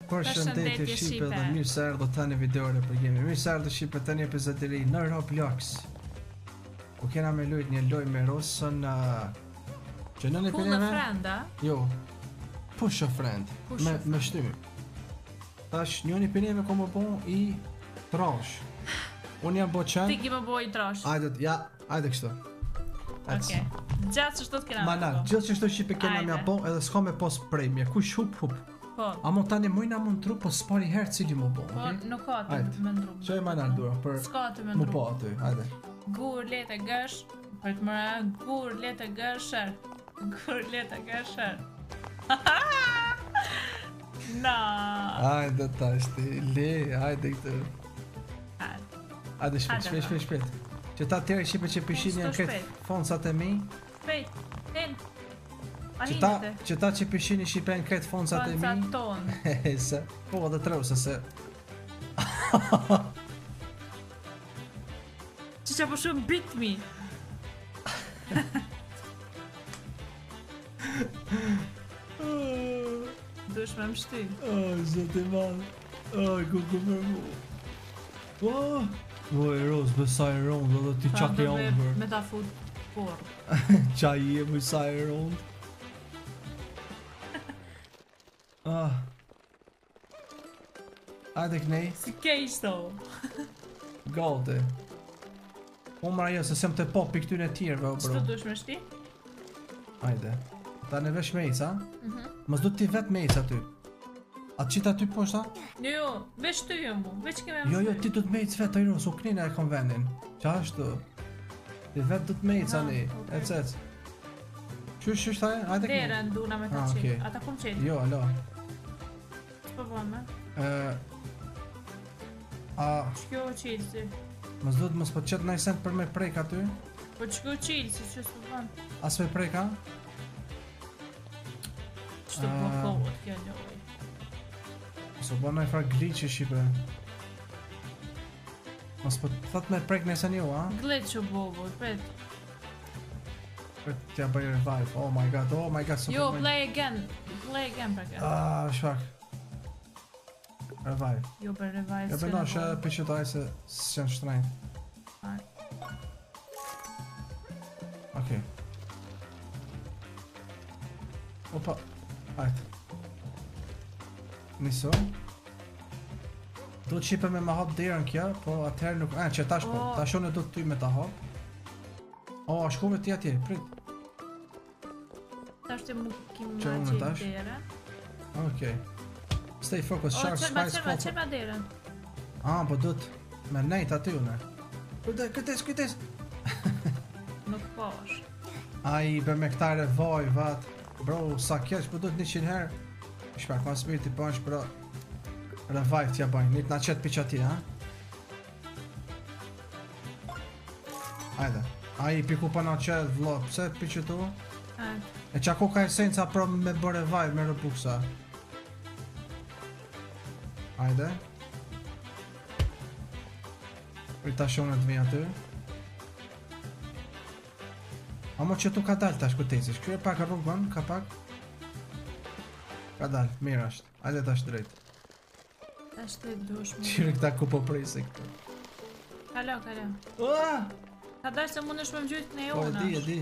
Përshëndetje Shqipe dhe mirë se erdhët tani videore për gemi. Mirë se erdhët Shqipe tani episodi i ri në Roblox. Ku kena me lujt një loj me Rosën që në një pinime? Jo, push a friend. Me shtymi. Tash një pinime ko më bo i trash. Unë jam bo qenë. Ti ki më bo i trash. Ajde kështu. Okej. Gjatë që shtot kena me bo. Mana, gjithë që shtot Shqipe kena me bo edhe s'ka me pos premje. Kush hup. Po. Amo tani mujna më ndru, po s'pari herë cili më bo. Po, nuk ka të më ndru. Që e ma nardura, për s'ka të më më ndru. po aty, hajde. Gur, lete, gësh, për të mëra, gur, lete, gëshër. Gur, lete, gëshër. Na. Hajde tash ti, hajde këtë. Hajde shpejt. Që ta tjerë Shqipe që pishin janë këtë foncat e mi. Shpejt, hin. Që ta që pishin i Shqipen këtë foncat e mi. Foncat tonë. Se, po dhe treu se. Që që po shumë bit mi. Dush me më shty. Zotë i madhë. Kuku me mu. E Rose, besaj e rondë dhe ti qak e ombër. Me ta fut por. Qa i e besaj e rondë. Ajde kënej. Si kejsh to. Gati. Umra jo, se sem të popi këtyne tjerve, bro. Qëtë dush me shti? Ajde. Ta në vesh mejca? Mës du ti vet mejca ty. A qita ty poshta? Jo, veç ty jo mu, veç keme më Jo, ti du të mejc vet, ajro, su knina e konvenin. Qa ashtu? Ti vet du të mejca ni, ec. Qysh taj? Ajde kënej. Derën duna me ta qenë, ata kum qenë? Jo, alo. Që po bon me? Qëkjo qilësi? Mës po qëtë najsent për me prejk aty? Po qëkjo qilësi, që s'po bon? As me prejka? Qëtë po kohët kjo njoj? So bo nëjë fra glitch i Shqipe. Mës po thot me prejk nëjsen jo, a? Glitch u bobo, pet. Pet t'ja bëj revive, oh my god, Jo, play again për këtë. Shfak. Revive. Jo, për revive Ja përno shë pëqëtaj se s'qenë shtrejnë. Okej. Opa, ajtë. Niso. Do të Shqipe me ma hap derën kja, po atëherë nuk... që tash po, tash unë do të ty me ta hap. Shkove ti atje, prit. Tash të mu kim ma qenë derën. Okej. Stay focus, sharp, spice, qërma derën. Po do të me nejt aty une. Kujtes. Nuk po është. Ai bër me këtare vaj, vat. Bro, sa keq, po do të 100 herë. Shpek, ma spiriti bënsh, bro. Revive t'ja bëjnë, një t'na qetë piqa ti, ha? Ajde. Ai piku pa na qetë, vlo, pse piqë tu? E qa ko ka esenca pro me bë revive me Robuxa. Ajde. Rita shonet vija ty. Amo që tu ka dal tash kutesish, kjo e pak rrugën, ka pak. Ka dal, mirë ashtë, ajde tash drejt. Tash të dush me... Qire këta ku po prejse këtu. Kalo. Ka dash se mund është me më gjytë këne jona. Po e di.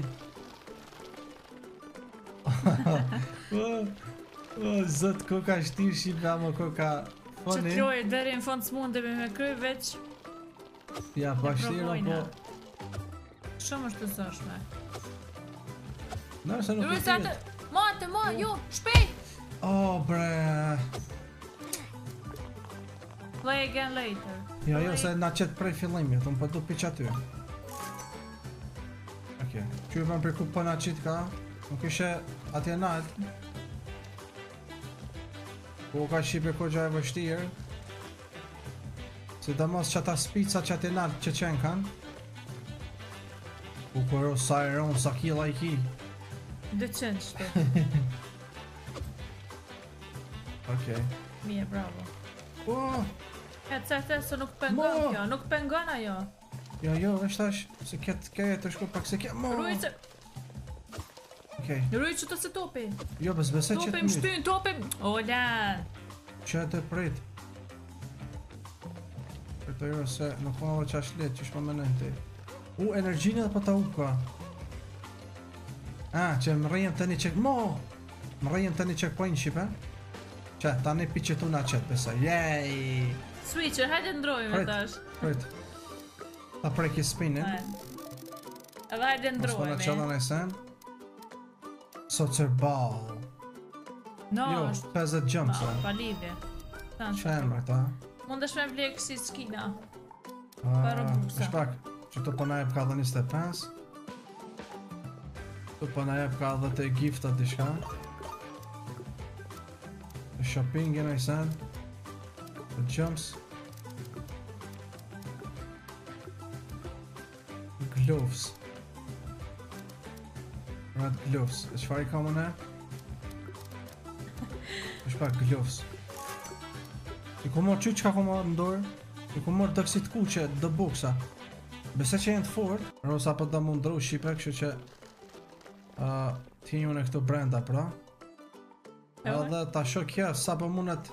Zët ko ka shtirë Shqipe, amo ko ka... Që t'loj, deri në fond s'mundemi me kry, veç... Ja, pa shtirë, po... Shumë është të zoshme. Nërse nuk e tjetë. Ma, jo, shpejt! Bre... Play again later. Jo, se na qetë prej fillimit, unë po du piq aty. Okej, që i bëm për ku po na qitë ka, nuk ishe atje nalt. Ku ka Shqipe ko gja e vështirë. Si da mos që ata spica që atje nalt që qenë kanë. Ku kërë sa e ronë, sa kila i ki. 200 shte. Okej. Mije, bravo. E se nuk pengon kjo, nuk pengon ajo. Jo, veç tash, se kje të shku pak se kje... Rujtë! Okej. Rujtë që të se topi. Jo, besoj që Topi më shtyn, topi... Ola! Që të prit. Për të jërë se nuk po në qash letë që shpo menën ti. Energjini dhe po ta uka. Që më rejëm të një check... Më rejëm të një checkpoint shipe. Që ta një pi që tu nga qëtë besa. Jej! Switcher, hajde ndrojme tash. Prit. Ta preki spinin. Edhe hajde ndrojme. Mos po në qëllën e sen. Soccer ball. No, jo, 50 jumps. Pa lidhje. Që emre ta? Mund është me vlekë si skina. Shpak, që të po na jep ka dhe 25. Të po na jep ka dhe të gifta t'i shka. Shopping e sen. The jumps. Gloves. Red gloves. E qëfar I ka më ne? është pak gloves. I ku morë që ka ku morë në dorë? I ku morë dëksit kuqe, dë buksa. Bese që jenë të fort, rosa për da mundru Shqipe, kështu që ti njën e këtu brenda, pra. Edhe ta shok kja, sa për mundet...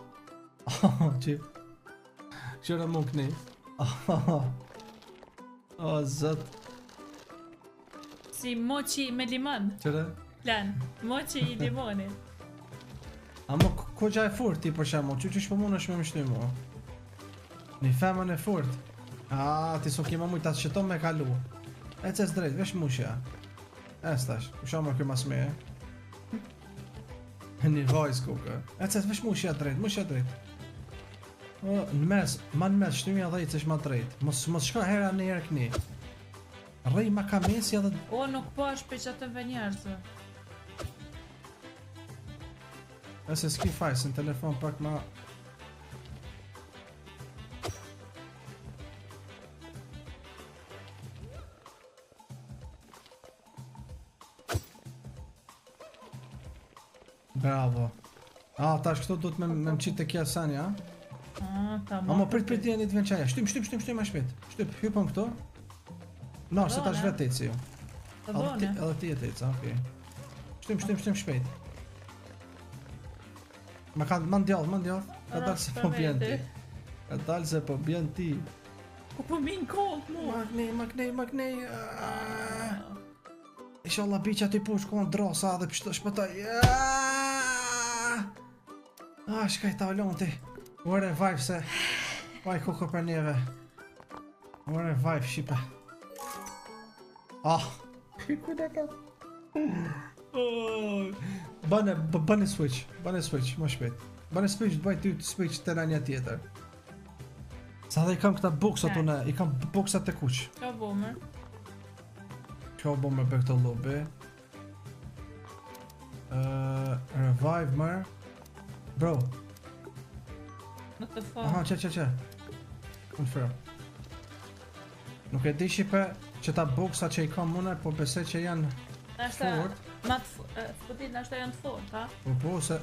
Qërë mund këni. O, zët. Si moqi me limon. Qërë? Lan, moqi I limoni. A mo ko gja e furt ti për shemë, që shpo mund është me mështu mu? Një femën e furt. Ti so kima mujtë atë qëton me kalu. E ces drejt, vesh mushja. E stash, u shamë kërë mas me. Një vajz kuka. E ces vesh mushja drejt. Në mes, ma në mes, shtymja dhejtë se shma drejt. Mos shka hera në herë këni. Rej ma ka mesja dhe... O, nuk po është për që të venjerëzë. E se s'ki fajs, në telefon pak ma... Bravo. Ta është këto du të me më qitë të kja sani, a? Mo prit janë I të venqaja. Shtyp ma shpet. Shtyp, hypon këto. No, se ta shvet teci ju. Edhe ti e teca, okej. Shtyp shpejt. Ma ndjallë. Ka dalë se po bjen ti. Ku po min kohë mu? Ma kënej. Inshallah biqa ti push kohën drosa dhe shpëtoj. Shkaj ta olon ti. Ore vibe se. Vaj koko për neve. Ore vibe Shqipe. Bëne switch, më shpejt. Bëne switch, të bëj ty të switch të ranja tjetër. Sa dhe I kam këta buksat une, I kam buksat të kuq. Ka bomër. Ka bomër për këtë lobby. Revive mërë. Bro. Në të fa. Që. Confirm. Nuk e di Shqipe që ta buksa që I kam mune, po besoj që janë fort. Ma të fëtit nështë janë të fort, ha? Po se...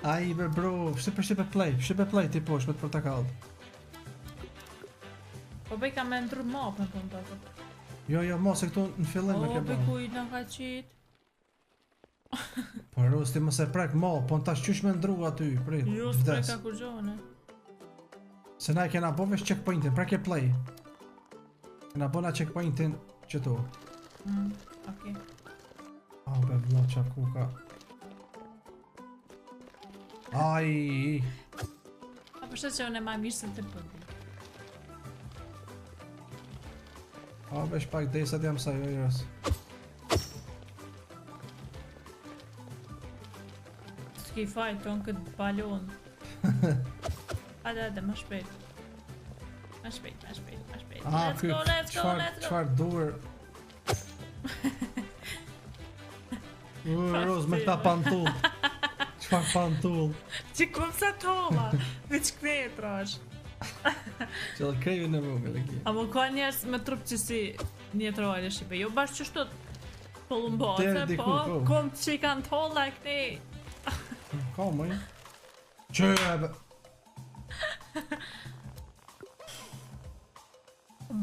Ai be bro, shqipe play ti posh me të portakallët. Po bëj ka me ndru mapën për më të. Jo, mos e këtu në fillim me ke bëj kuj në ka qitë. Po Ros, ti mos e prek mapë, po në tash qysh me ndru aty, prit, vdes. Jo, s'prek ka kur gjone. Se na I kena bo vesh checkpointin, prek e play. Kena bo na checkpointin qëtu. Okej. Be vla qa kuka. Ai. A përshët që unë e ma mirë se të përdi. Besh pak desat jam sa jo Ros. S'ki fajt tonë këtë balon. Hajde, ma shpejt. Ma shpejt. Let's go. Qfar dur. Ros, me këta pantull. Qfar pantull. Që kom sa tolla. Veç këtë trash. Që dhe kreju në vogël e ki. A më ka njerës me trup që si një trojnë e Shqipe. Jo bashkë që shtot pëllumbace, po kom që I kanë tolla e këti. Ka mëj. Qëbe.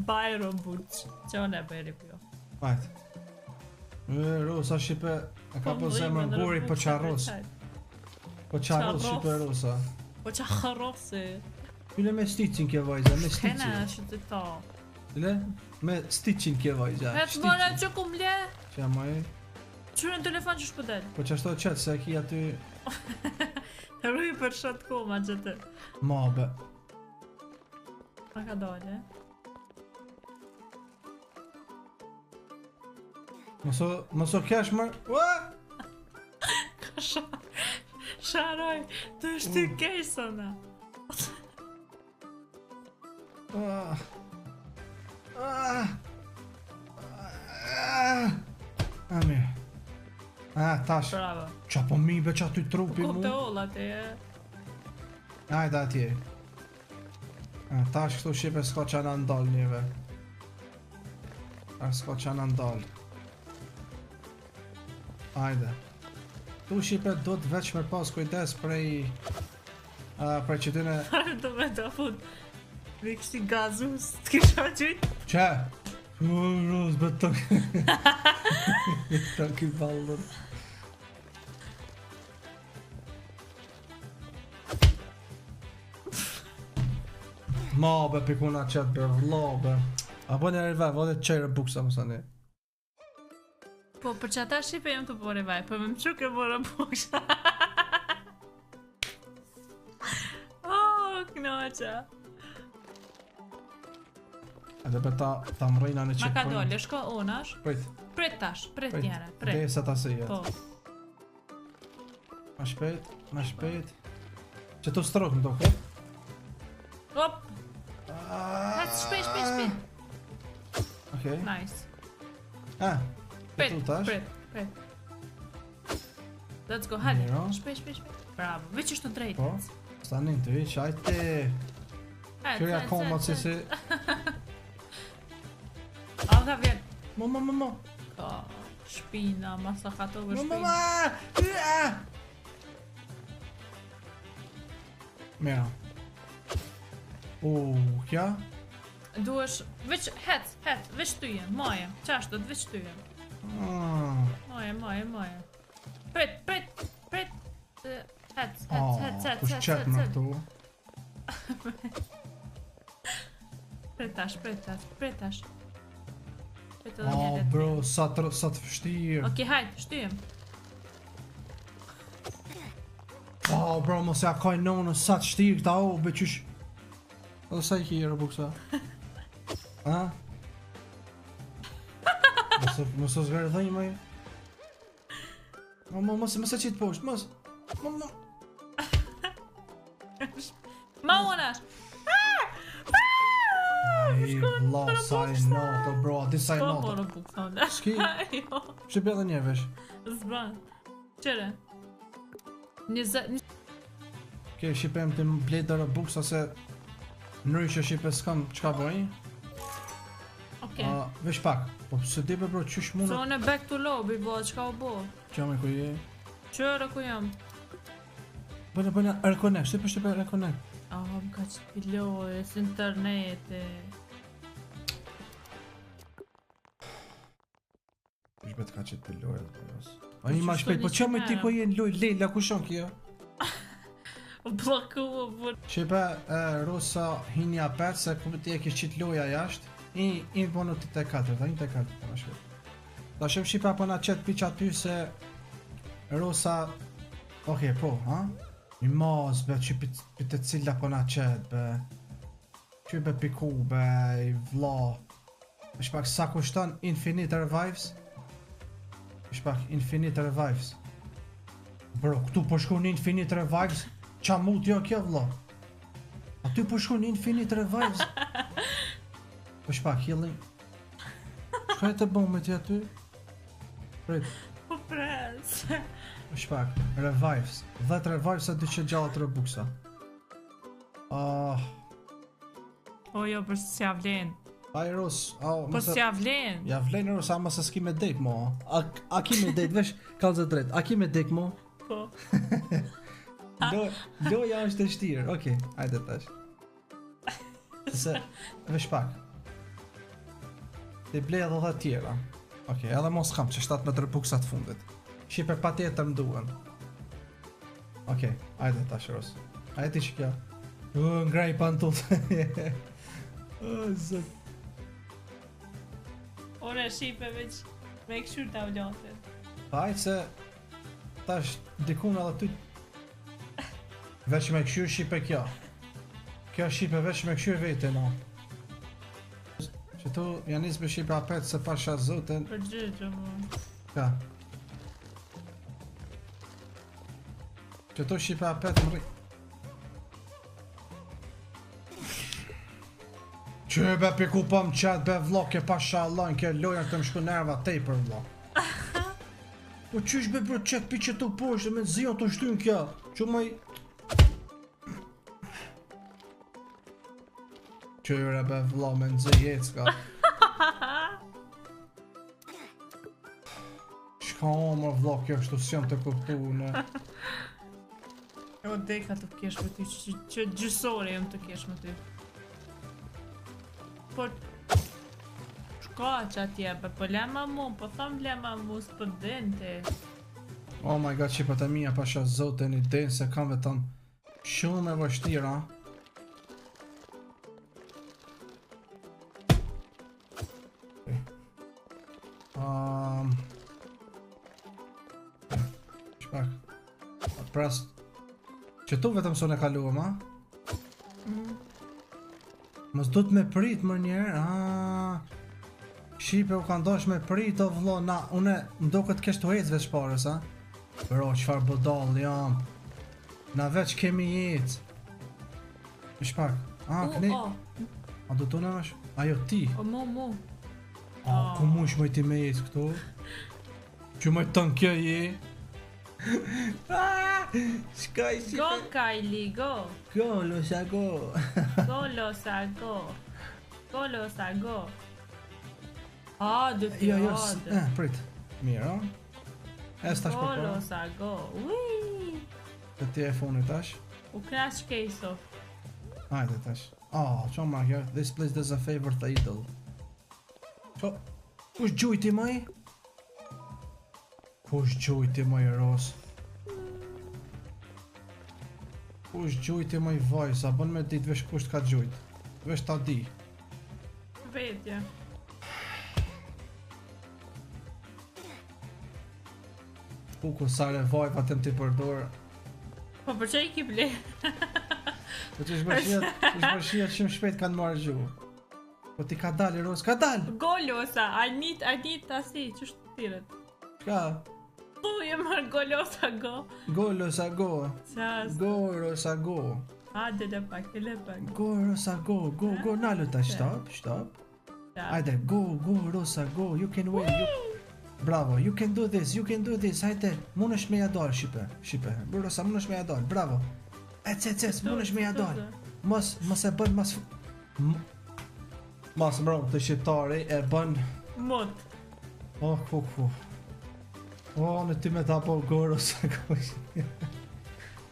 Bajro buq. Që unë e bëri pjo. Vajt. Rosa Shqipe Ka po zemrën guri po qarros. Po qarros shqipe rosa. Po qarrosi. Bile me sticin kjo vajza, me sticin. Kena që të ta. Bile? Me sticin kjo vajza. E të mëra që kum le? Që ma e? Qërë në telefon që shpëdel? Po që ashto qëtë se ki aty... Rruj për shatë koma që të. Ma be. Ma ka dole. Mëso kesh mërë... Ua! Ka sharoj, të është ty kejsona. Mirë. Tash. Bravo. Qa po mibe qa ty trupi mu? Kup të olla ti e. Ajde atje. Tash këtu shipe s'ka qa në ndal njëve. Tash s'ka qa në ndal. Ajde. Tu shipe do të veç me pas kujdes prej që tyne... Do me të fut. Me kështi gazus, të kisha qyt? Qe? Rose, beton. Beton ki ballon. Ma be pikuna qëtë be vla be. A po një rivaj, vode qërë buksa më sani. Po për që ata shqipe jem të po rivaj, po me më quk e bora buksa. Knoqa. Edhe për ta mrejna në checkpoint. Ma ka dole, shko unash. Prit. Prit tash, prit njëre, prit. Dhe se ta se jetë. Po. Ma shpejt. Që tu strok në doke. Hop. Hec, shpejt. Okej. Nice. Prit, prit. Let's go, hajde. Shpejt. Bravo, veç është të drejtë. Po. Stanin të viq, ajte. Kërja komat si. Alga vjen. Mo. Ka shpina, masa ka të vë shpina. Mo. Mira. Kja? Duesh, veç, hec, veç tyje, moje. Qashtë do të veç tyje. Moje. Prit. Hec. Kush qetë në këtu? Pretash. Bro, sa të fështirë. Okej, hajt, shtyjem. Bro, mos ja kaj nonë sa të shtirë këta, be qysh. Edhe sa i kjerë, buksa? Mos o zverë dhejnë, maj. Mos e qitë poshtë, mos. Ma unash! Vla, sa i notë, bro, ati sa i notë. Shki, shqipe edhe një vesh. Zban. Qere? 20... Ke, shqipem të mbledër e buksa se nëri që shqipe s'kam qka bëjnë. Vesh pak, po se dipe bro, qysh mundë... So në back to lobby, bo, qka o bo? Qame ku je? Qërë ku jam? Bëna, reconnect, shqipe reconnect. Më ka që piloj, së internete. Shbet ka që piloj, a një ma shpejt, po që me ti ko jenë loj, lejla ku shon kjo? Bloku më bërë. Shqipe, Rosa hinja 5, se ku ti e kish qit loja jashtë, i bonu ti te 4, da një te 4, po në shpejt. Da shem Shqipe apo na qet piq aty se Rosa, okej, po, ha? Mi mos, be, që për cilla po na qet, be. Që be piku, be, i vla. Është pak sa kushton Infinite Revives? Është pak Infinite Revives. Bro, këtu po shkon Infinite Revives? Qa mut jo kjo, vla? Aty po shkon Infinite Revives? është pak healing. Shkaj të bëmë me ti aty? Prit. Po pres. është pak, revives. 10 revives e 200 gjallat Robuxa. O jo, për s'ja vlen. Aj Ros, po s'ja vlen. Ja vlen Ros, ama se s'ki me dek mo. A ki me dek, vesh, kalë zë drejt. A ki me dek mo? Po. Loja është e shtirë, okej, hajde tash. Se, vesh pak. Ti blej edhe dhe tjera. Okej, edhe mos kam që 17 Robuxa të fundit. Shipe pa tjetër më duhen. Okej, ajde ta shëros. Ajde ti që kjo. Ngraj pantull. Zot. Ore shipe veç me këshur ta vlotën. Ajde se tash dikun edhe ty veç me këshur shipe kjo. Kjo shipe veç me këshur vete no. Që tu janë nisë me shipe apet se pasha zoten. Për gjyqë më. Ka. Që tu shipe apet më rri. Që be piku pa më qatë be vlo ke pasha Allah në ke loja këtë më shku nerva tej për vlo. Po qysh be bro qëtë pi që tu poshtë me zion të shtu në kjo. Që maj... Qyre be vlo me nëzë jetës ka. Shka më vlo kjo kështu si jam të kuptu në. O deka të kesh me ty, që gjysore jem të kesh me ty. Por... Shka që atje, po lema mu, po tham lema mu s'pë dente. Oh my god, qipët e mija pasha zote një den se kam vetëm shumë e vështira. Shpak. Pras... Që tu vetëm son e kaluam, ha? Mos du t'me prit më njerë, Shipe u ka ndosh me prit o vlo, na, une mdo këtë kesh të hecë veç parës, ha? Bro, qfar bodall jam. Na veç kemi jetë. Shpak, këni? A do të nësh? Ajo ti? O mu. Ku mush mëj ti me jetë këtu? Që mëj të në kjo je? Shkaj si... Go Kylie, go! Go, losa go! Go, losa go! Go, losa go! Dë Jo, prit. Mirë, Es tash Go, përpara. losa go! Ui! Të ti e funit tash. U crash case-o. Hajde tash. Qa ma kjo? This place does a favor the idol. Qa? Kush gjujti maj? Kush gjujti maj Ros? Kush gjujti maj vaj? Sa bën me dit vesh kusht ka gjujt. Vesh ta di. Vetja. Ku sare vaj pa tem ti përdor. Po për që i ki ble? Po që shbërshia shumë shpejt kanë marrë gjuhë. Po ti ka dalë Ros, ka dalë! Go losa, I need asi, që shtë tiret? Ka? Po, jem marrë go losa go. Go Rosa go. Qas. Go Rosa go. Dele pak. Go Rosa go, go, nalo ta, stop. Hajde, go Rosa go, you can win, Bravo, you can do this, hajde, mun është me ja dalë, Shipe. Rosa, mun është me ja dalë, bravo. Ec, mun është me ja dalë. Mos e bën, Mas mbron të shqiptari e bën... Mot. Ku. Në ty me ta po go Rosa go.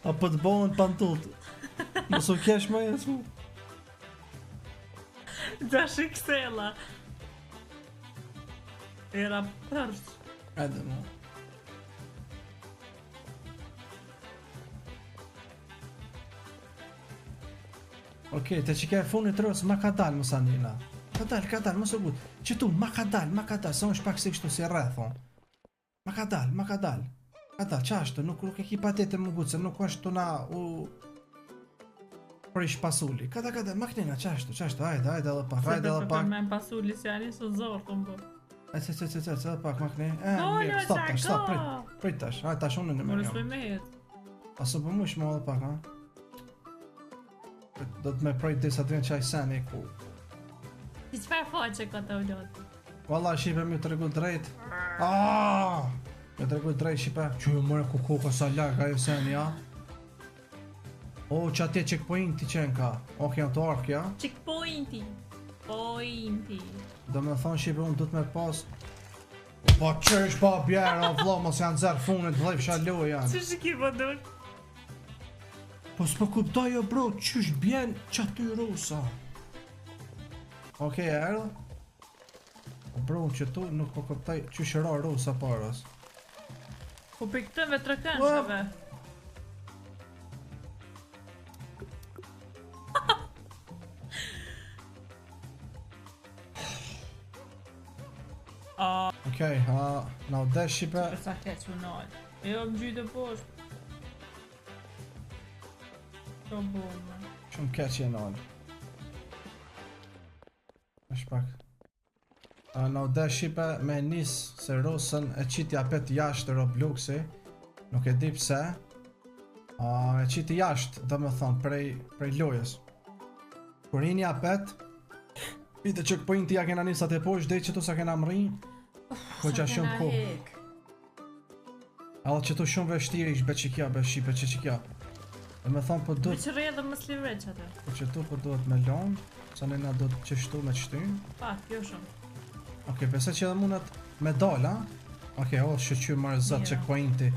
Apo të bëhen pantut. Mos u kesh më jesu. Gjash i ksela. Era përsh. Edhe më. Okej, të që ke funit Ros, ma ka dalë mësa njëna. Ka dalë, mos u gut. Që tu, ma ka dalë, sa është pak si kështu si rrethon. Ma ka dalë. Qashtu, nuk e ki patete më gut, se nuk është të na u... Prish pasuli. Kada, maknina, qashtu, hajde edhe pak. Se të përmen pasuli si ani së zorë të mbë. Edhe pak, makni. Mirë, stop, prit tash, hajde tash unë në me njëm. Me jetë. Aso për mush më edhe pak, ha? Do të me projt disa të vjen qaj seni ku. Si qëfar faqe ka të vlot? Valla, Shipe mi të regu drejt. Mi të regu drejt, Shipe. Që ju mërë ku sa larga ju seni, ja? Që atje checkpointi qenë ka. Jam të ark, ja? Checkpointi. Do me thonë, Shipe, unë du të me pas... Po qësh pa bjera, vlo, mos janë zerë funit, vlej shalu janë. Që shiki po dur? Po s'po kuptoj jo bro, qysh bjen që aty Rosa? Okej, erdhë? Po bro, që tu nuk po kuptoj qysh ra Rosa paras. Po për këtëve të këndshave. Okej, na u desh shipe. Sa keq më nalë. Jo më gjyte poshtë. Të bumë. Shumë keq e nalë. Është pak. Na u desh shipe me nis se Rosën e qiti apet jashtë Robluxi. Nuk e di pse. E qiti jashtë, dhe me thonë, prej lojës. Kur hini apet, pite checkpointi ja kena nisat e poshtë, dhe që tu sa kena mërin. Po qa shumë ko. Alla që tu shumë vështiri ish beqikja, shipe qikja. Dhe me thonë po do... Me që rejë dhe më slivreq atë. Po që tu po do të me lonë, sa nëna do të qështu me qështyn. Pak, jo shumë. Oke, pese që edhe mundet me dal, a? Oke, shëqy marë zët checkpointi.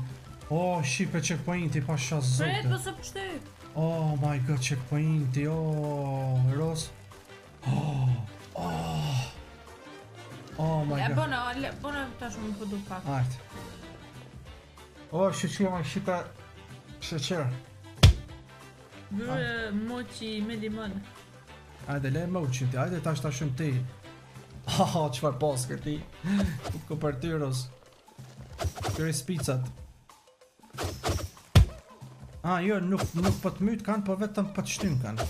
Shipe checkpointi, pa shas zote. Pret, pëse pështet. Oh my god, checkpointi, Ros. Oh my god. Bona ta shumë përdu pak. Ajt. Shëqy ma shipe shëqer. Bërë moqi me limon. Ajde, le moqin ti, ajde ta shumë ti. Qfar pas këti. Ku për ty, Ros. Kërë spicat. Jo, nuk po të myt kanë, po vetëm po të shtym kanë.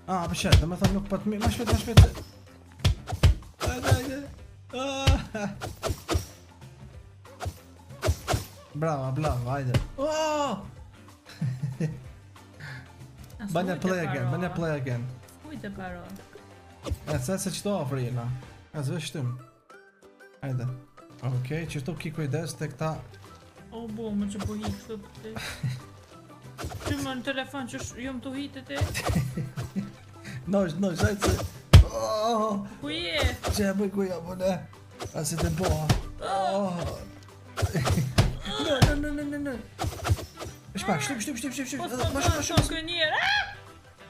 Për shetë, dhe me thëmë nuk po të myt, ma shpet. Ajde. Bravo, ajde. Banja play again. Kujte paro. Se qëto ofri jena. Zve shtym. Ajde. Okej, qështu ki kujdes të këta. O bo, më që po hitë kështu për ti. Që më në telefon që jom të hitë të ti? Nosh, zajtë se... Ku je? Që e bëj kuja, po ne. Asi të boha. No. Shpak, shtyp. Po së më kënjërë.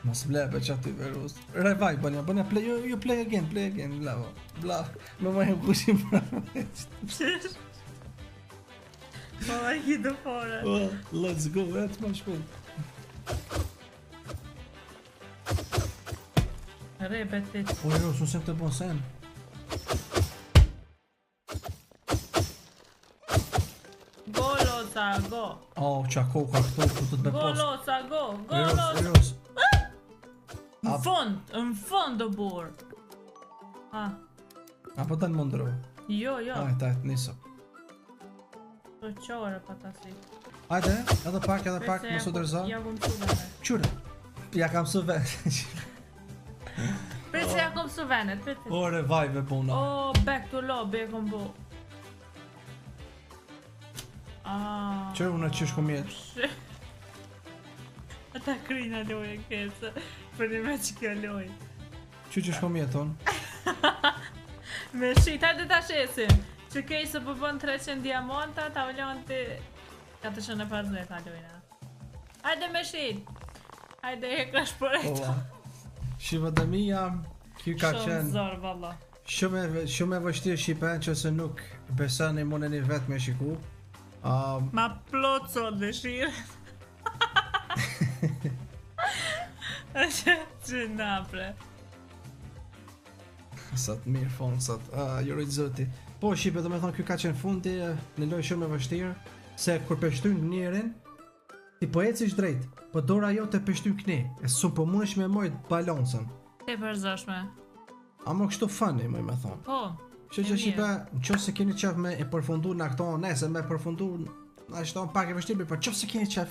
Mos blebe që aty verus. Revaj, bënja, play again, blavo. Me më e kushim për Qështë? Po e hitë fore. Let's go, vetë më shpejt. Repetit. Ros, unë sem të bon sen. Golosa, go. Qa koka këtu, ku të të me post. Golosa, go. Ros. Në fond do burë. Apo të në mundru? Jo. Ajt, niso. Të qore pa ta si. Ajde, edhe pak, më su dërza. Ja kom su venet. Qure? Ja kam su venet. Prit se ja kom su venet, prit. Ore, vajve puna. Back to lobby e kom bo. Qërë unë qësh kom jetë? Ata krina loje kese, për një me që kjo loje. Qësh kom jetë tonë? Me shit, hajde ta shesim. Që kej se përbën 300 diamanta, ta vëllon të 450 ta lojna. Hajde me shit. Hajde e krash për e to. Shqipe dhe mi jam, kjo ka qenë... Shumë zorë, valla. Shumë e vështirë Shqipen që se nuk besën e mune një vetë me shiku. Ma plot sot dëshirë. Që napre. Sot mirë fonë, sot. Jorojt zoti. Po, Shqipe, do me thonë, kjo ka qenë fundi, në lojë shumë e vështirë, se kur peshtyn njërin, ti po ecish drejt, po dora jo të peshtyn këni, e su po mundesh me mojt balancën. Te përzashme. Amo kështu funny, më me thonë. Po, Që Shqipe, në qofë se keni qef me e përfundu në këto, nese me përfundu, në ashtë tonë pak e vështirë, për qofë se keni qef,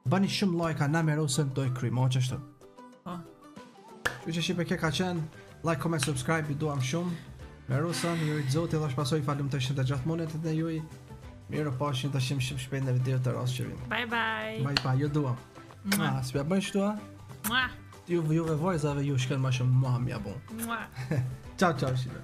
bani shumë lajka, na me Rosën, doj kry, mo që ashtë. Po. Që Shqipe, ke ka qenë, like, comment, subscribe, i duam shumë. Me Rosën, ju i zoti, dhe shpasoj falem të shënda gjatë monetet dhe juj. Mirë pashin të shimë shumë shpejt në video të rasë që vinë. Bye, ju duam. S'pja bëjnë shtu, Juve vojzave ju shken ma shumë, mua mja bon. Mua. Ciao, Shqipe.